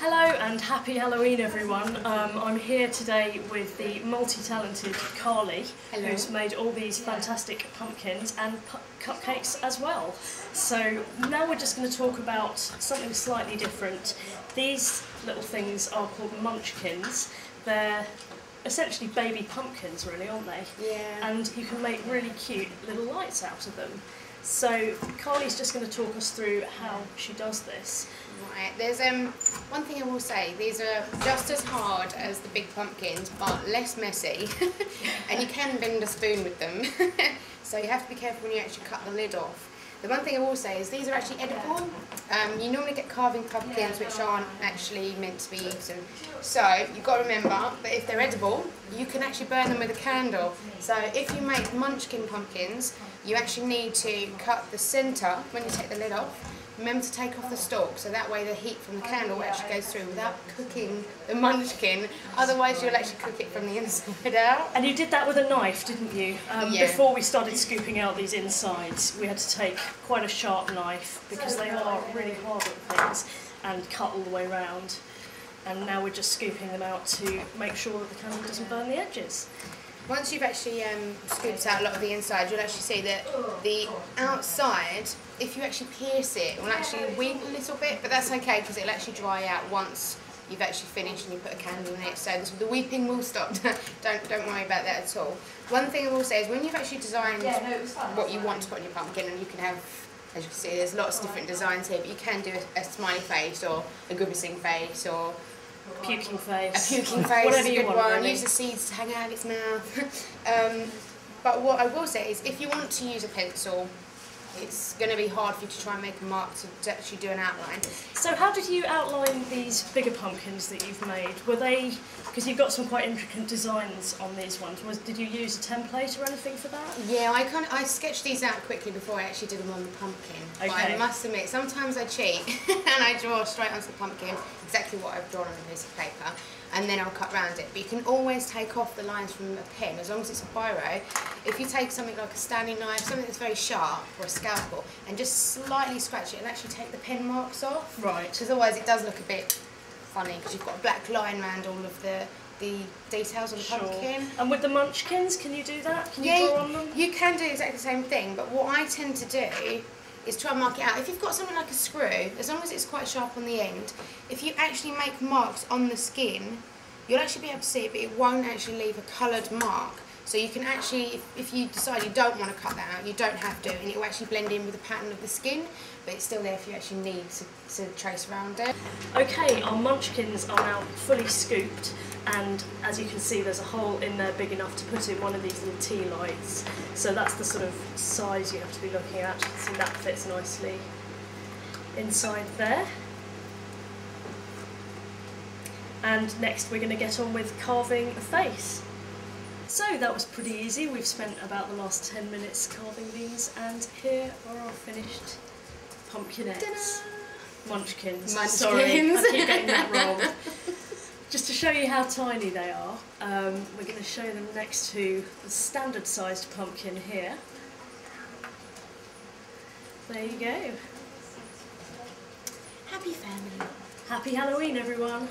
Hello and happy Halloween everyone. I'm here today with the multi-talented Carly. Hello. Who's made all these fantastic pumpkins and cupcakes as well. So now we're just going to talk about something slightly different. These little things are called munchkins. They're essentially baby pumpkins really, aren't they? Yeah. And you can make really cute little lights out of them. So Carly's just going to talk us through how she does this. Right, there's one thing I will say, these are just as hard as the big pumpkins but less messy and you can bend a spoon with them so you have to be careful when you actually cut the lid off. The one thing I will say is these are actually edible. You normally get carving pumpkins which aren't actually meant to be eaten. So you've got to remember that if they're edible, you can actually burn them with a candle. So if you make munchkin pumpkins, you actually need to cut the centre when you take the lid off. Remember to take off the stalk, so that way the heat from the candle actually goes through without cooking the munchkin. Otherwise you'll actually cook it from the inside out. And you did that with a knife, didn't you? Yeah. Before we started scooping out these insides, we had to take quite a sharp knife because they are really hard little things and cut all the way around. And now we're just scooping them out to make sure that the candle doesn't burn the edges. Once you've actually scooped out a lot of the inside, you'll actually see that the outside, if you actually pierce it, it will actually weep a little bit, but that's okay because it'll actually dry out once you've actually finished and you put a candle in it. So the weeping will stop. don't worry about that at all. One thing I will say is when you've actually designed what you want to put on your pumpkin, and you can have, as you can see, there's lots of different designs here, but you can do a smiley face or a grimacing face or puking face. A puking face, whatever is a you good want, one. really. Use the seeds to hang out of its mouth. But what I will say is, if you want to use a pencil, it's going to be hard for you to try and make a mark to actually do an outline. So how did you outline these bigger pumpkins that you've made? Were they, because you've got some quite intricate designs on these ones, did you use a template or anything for that? Yeah, I sketched these out quickly before I actually did them on the pumpkin. Okay. But I must admit, sometimes I cheat and I draw straight onto the pumpkin exactly what I've drawn on a piece of paper, and then I'll cut around it. But you can always take off the lines from a pen as long as it's a biro. If you take something like a Stanley knife, something that's very sharp, or a scalpel, and just slightly scratch it and actually take the pen marks off. Right. Because otherwise it does look a bit funny because you've got a black line around all of the details on the pumpkin. And with the munchkins, can you do that? Can you draw on them? You can do exactly the same thing, but what I tend to do is try and mark it out. If you've got something like a screw, as long as it's quite sharp on the end, if you actually make marks on the skin, you'll actually be able to see it, but it won't actually leave a coloured mark. So you can actually, if you decide you don't want to cut that out, you don't have to, and it will actually blend in with the pattern of the skin, but it's still there if you actually need to trace around it. Okay, our munchkins are now fully scooped, and as you can see there's a hole in there big enough to put in one of these little tea lights. So that's the sort of size you have to be looking at. You can see that fits nicely inside there. And next we're going to get on with carving a face. So that was pretty easy. We've spent about the last 10 minutes carving these, and here are our finished pumpkinettes. Munchkins. Sorry, I keep getting that wrong. Just to show you how tiny they are, we're going to show them next to the standard sized pumpkin here. There you go. Happy family. Happy Halloween everyone.